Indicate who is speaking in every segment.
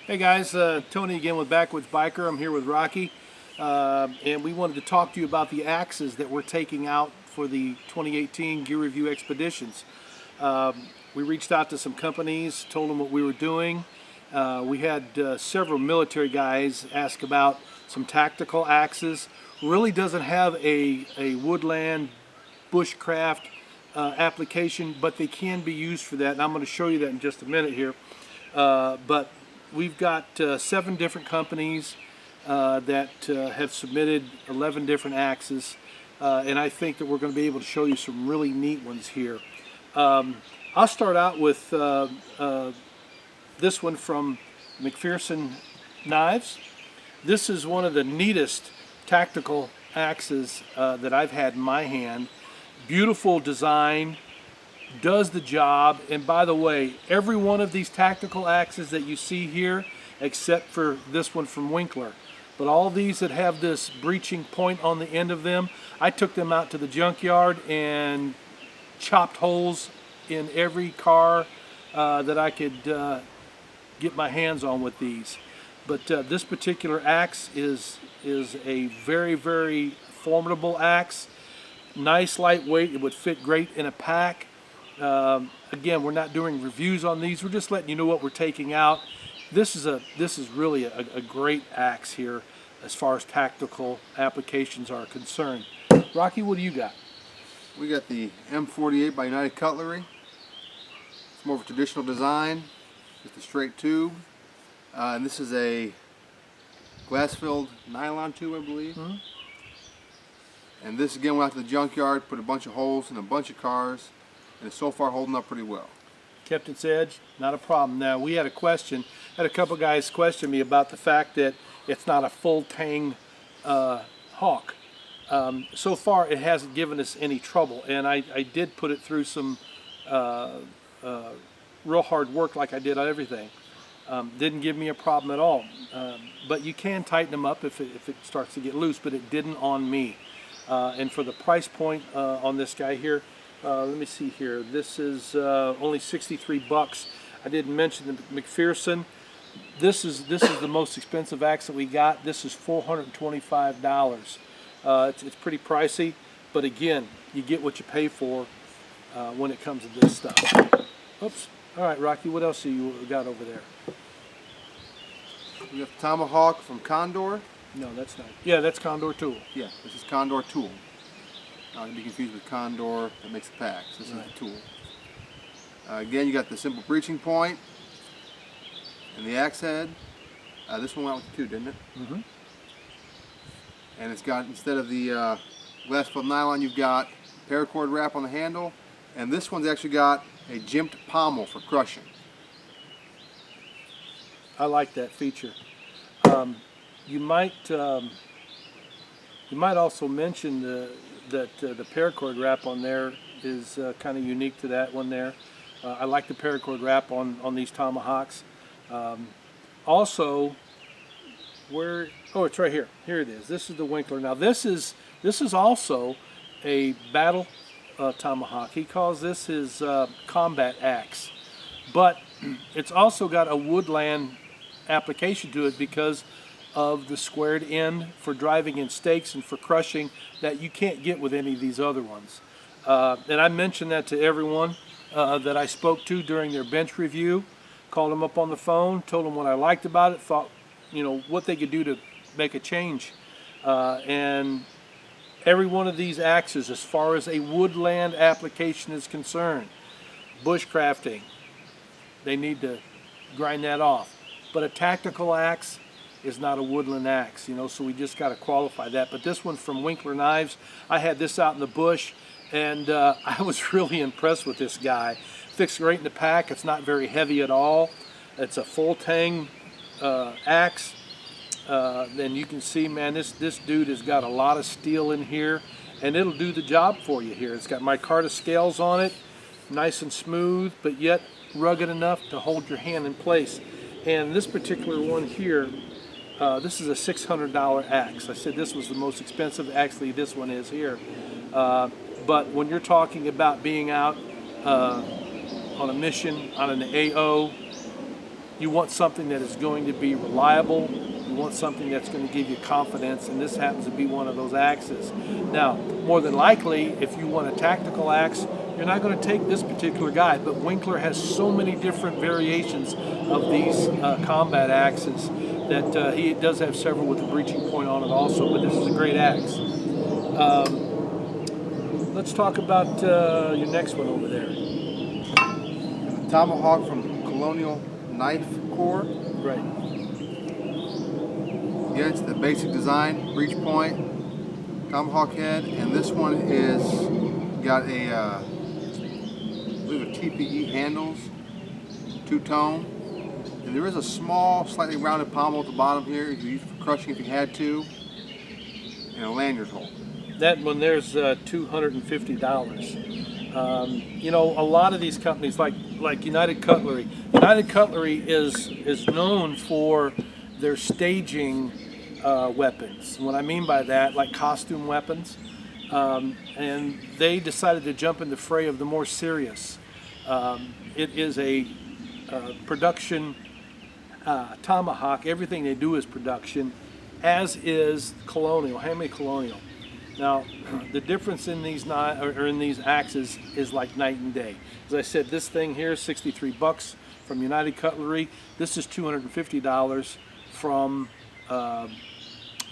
Speaker 1: Hey guys, Tony again with Backwoods Biker. I'm here with Rocky, and we wanted to talk to you about the axes that we're taking out for the 2018 Gear Review Expeditions. We reached out to some companies, told them what we were doing. We had several military guys ask about some tactical axes. Really doesn't have a woodland bushcraft application, but they can be used for that, and I'm going to show you that in just a minute here. But we've got 7 different companies that have submitted 11 different axes, and I think that we're going to be able to show you some really neat ones here. I'll start out with this one from Mcpherson Knives. This is one of the neatest tactical axes that I've had in my hand. Beautiful design, does the job, and by the way, every one of these tactical axes that you see here, except for this one from Winkler, but all these that have this breaching point on the end of them, I took them out to the junkyard and chopped holes in every car that I could get my hands on with these. But this particular axe is a very, very formidable axe. Nice, lightweight. It would fit great in a pack. Again, we're not doing reviews on these. We're just letting you know what we're taking out. This is really a great axe here as far as tactical applications are concerned. Rocky, what do you got?
Speaker 2: We got the M48 by Night Cutlery. It's more of a traditional design, just a straight tube. And this is a glass-filled nylon tube, I believe.
Speaker 1: Mm-hmm.
Speaker 2: And this again went out to the junkyard, put a bunch of holes in a bunch of cars, and it's so far holding up pretty well. Kept
Speaker 1: its edge, not a problem. Now, we had a question, had a couple guys question me about the fact that it's not a full tang hawk. So far, it hasn't given us any trouble, and I did put it through some real hard work like I did on everything. Didn't give me a problem at all. But you can tighten them up if it starts to get loose, but it didn't on me. And for the price point on this guy here, let me see here. This is only 63 bucks. I didn't mention the Mcpherson. This is the most expensive axe that we got. This is $425. It's pretty pricey, but again, you get what you pay for when it comes to this stuff. Oops. All right, Rocky. What else do you got over there?
Speaker 2: We have Tomahawk from Condor.
Speaker 1: No, that's not. Yeah, that's Condor Tool.
Speaker 2: Yeah, this is Condor Tool. Not to be confused with Condor that makes the packs. This is the tool. Again, you got the simple breaching point and the axe head. This one went with the 2, didn't it?
Speaker 1: Mm-hmm.
Speaker 2: And it's got, instead of the glass-filled nylon, you've got paracord wrap on the handle, and this one's actually got a jimped pommel for crushing.
Speaker 1: I like that feature. You might also mention that the paracord wrap on there is kind of unique to that one there. I like the paracord wrap on these Tomahawks. Also, where, oh, it's right here. Here it is. This is the Winkler. Now this is also a battle Tomahawk. He calls this his combat axe, but it's also got a woodland application to it because of the squared end for driving in stakes and for crushing that you can't get with any of these other ones. And I mentioned that to everyone that I spoke to during their bench review. Called them up on the phone, told them what I liked about it, thought, you know, what they could do to make a change. And every one of these axes, as far as a woodland application is concerned, bushcrafting, they need to grind that off. But a tactical axe is not a woodland axe, you know, so we just got to qualify that. But this one from Winkler Knives, I had this out in the bush, and I was really impressed with this guy. Fits great in the pack. It's not very heavy at all. It's a full tang axe. Then you can see, man, this dude has got a lot of steel in here, and it'll do the job for you here. It's got micarta scales on it, nice and smooth, but yet rugged enough to hold your hand in place. And this particular one here, this is a $600 axe. I said this was the most expensive. Actually, this one is here. But when you're talking about being out on a mission, on an AO, You want something that is going to be reliable. You want something that's going to give you confidence, and this happens to be one of those axes. Now, more than likely, if you want a tactical axe, you're not going to take this particular guide, but Winkler has so many different variations of these combat axes that he does have several with the breaching point on it also, but this is a great axe. Let's talk about your next one over there.
Speaker 2: Tomahawk from Colonial Knife Corps.
Speaker 1: Right.
Speaker 2: Again, it's the basic design, breach point, tomahawk head, and this one is got a, I believe a TPE handles, two-tone, and there is a small, slightly rounded pommel at the bottom here. You could use it for crushing if you had to, and a lanyard hole.
Speaker 1: That one there's $250. You know, a lot of these companies, like United Cutlery. United Cutlery is known for their staging weapons. What I mean by that, like costume weapons, and they decided to jump in the fray of the more serious. It is a production tomahawk. Everything they do is production, as is Colonial, handmade Colonial. Now, the difference in these in these axes is like night and day. As I said, this thing here is $63 from United Cutlery. This is $250 from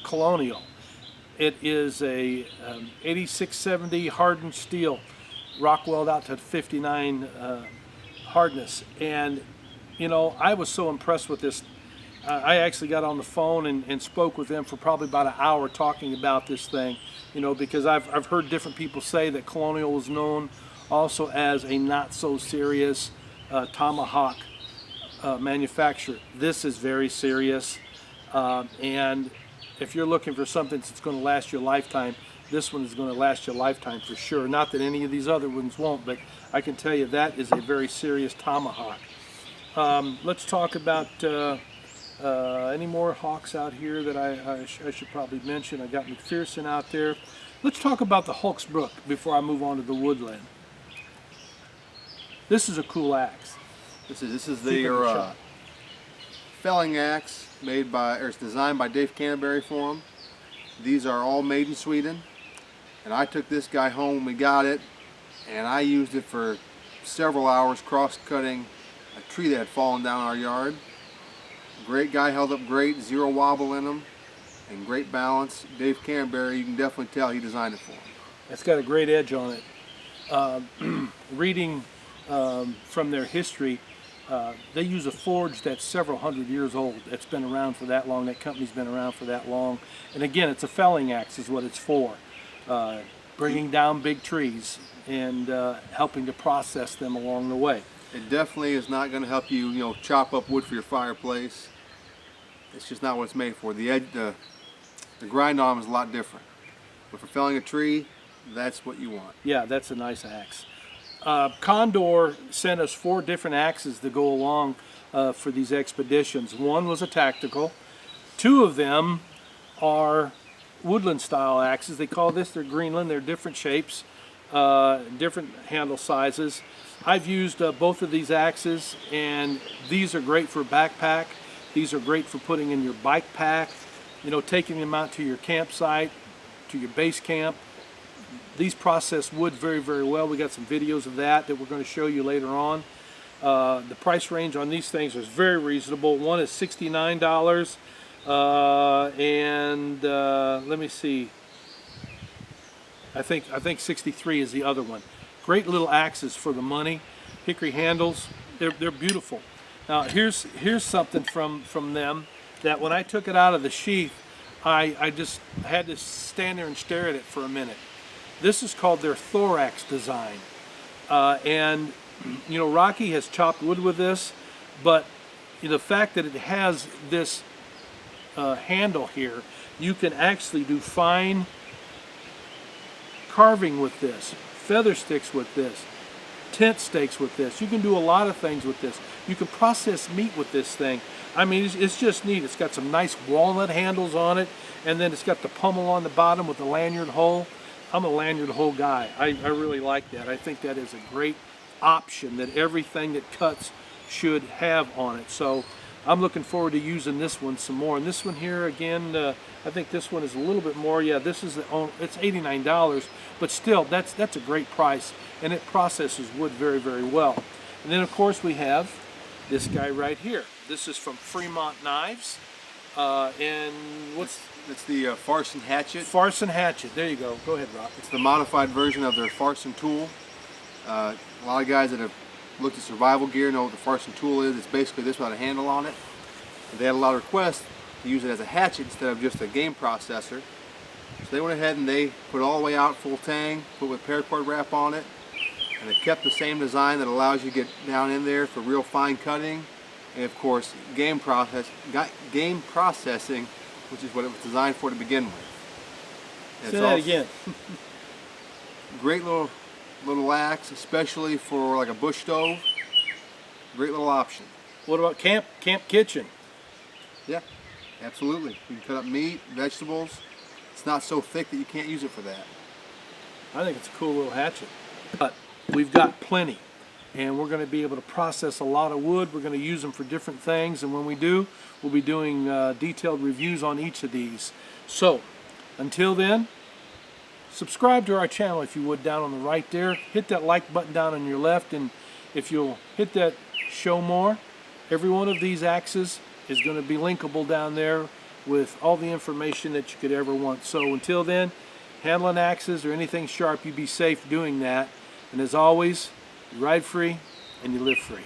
Speaker 1: Colonial. It is a 8670 hardened steel, rock weld out to 59 hardness. And you know, I was so impressed with this. I actually got on the phone and spoke with them for probably about an hour talking about this thing, you know, because I've heard different people say that Colonial was known also as a not so serious tomahawk manufacturer. This is very serious, and if you're looking for something that's going to last your lifetime, this one is going to last your lifetime for sure. Not that any of these other ones won't, but I can tell you that is a very serious tomahawk. Let's talk about any more hawks out here that I should probably mention. I got Mcpherson out there. Let's talk about the Hulksbrook before I move on to the Woodland. This is a cool axe.
Speaker 2: This is their felling axe it's designed by Dave Canterbury for them. These are all made in Sweden, and I took this guy home when we got it, and I used it for several hours cross-cutting a tree that had fallen down our yard. Great guy, held up great, zero wobble in them, and great balance. Dave Canterbury, you can definitely tell he designed it for him.
Speaker 1: It's got a great edge on it. Reading from their history, they use a forge that's several hundred years old. It's been around for that long. That company's been around for that long. And again, it's a felling axe is what it's for. Bringing down big trees and helping to process them along the way.
Speaker 2: It definitely is not going to help you, chop up wood for your fireplace. It's just not what it's made for. The edge, the grind on them is a lot different. But for felling a tree, that's what you want.
Speaker 1: Yeah, that's a nice axe. Condor sent us 4 different axes to go along for these expeditions. One was a tactical. 2 of them are woodland style axes. They call this their Greenland. They're different shapes, different handle sizes. I've used both of these axes, and these are great for backpack. These are great for putting in your bike pack, taking them out to your campsite, to your base camp. These process wood very, very well. We got some videos of that we're going to show you later on. The price range on these things is very reasonable. One is $69, and let me see. I think 63 is the other one. Great little axes for the money. Hickory handles. They're beautiful. Now here's something from them that when I took it out of the sheath, I just had to stand there and stare at it for a minute. This is called their Thorax Design, and Rocky has chopped wood with this, but the fact that it has this handle here, you can actually do fine carving with this, feather sticks with this, tent stakes with this. You can do a lot of things with this. You can process meat with this thing. I mean, it's just neat. It's got some nice walnut handles on it, and then it's got the pommel on the bottom with the lanyard hole. I'm a lanyard hole guy. I really like that. I think that is a great option that everything that cuts should have on it. So I'm looking forward to using this one some more. And this one here again, I think this one is a little bit more. Yeah, this is it's $89, but still that's a great price, and it processes wood very, very well. And then of course we have this guy right here. This is from Fremont Knives, and what's
Speaker 2: It's the Parson Hatchet.
Speaker 1: Parson Hatchet. There you go. Go ahead, Rob.
Speaker 2: It's the modified version of their Parson tool. A lot of guys that have looked at survival gear know what the Parson tool is. It's basically this without a handle on it. They had a lot of requests to use it as a hatchet instead of just a game processor. So they went ahead and they put it all the way out full tang, put with paracord wrap on it, and they kept the same design that allows you to get down in there for real fine cutting, and of course game processing, which is what it was designed for to begin with. And
Speaker 1: Say
Speaker 2: it's
Speaker 1: that
Speaker 2: also
Speaker 1: again.
Speaker 2: great little axe, especially for like a bush stove. Great little option.
Speaker 1: What about camp kitchen?
Speaker 2: Yeah, absolutely. You can cut up meat, vegetables. It's not so thick that you can't use it for that.
Speaker 1: I think it's a cool little hatchet. But we've got plenty, and we're going to be able to process a lot of wood. We're going to use them for different things, and when we do, we'll be doing detailed reviews on each of these. So until then, subscribe to our channel if you would, down on the right there. Hit that like button down on your left, and if you'll hit that show more, every one of these axes is going to be linkable down there with all the information that you could ever want. So until then, handling axes or anything sharp, you be safe doing that. And as always, you ride free and you live free.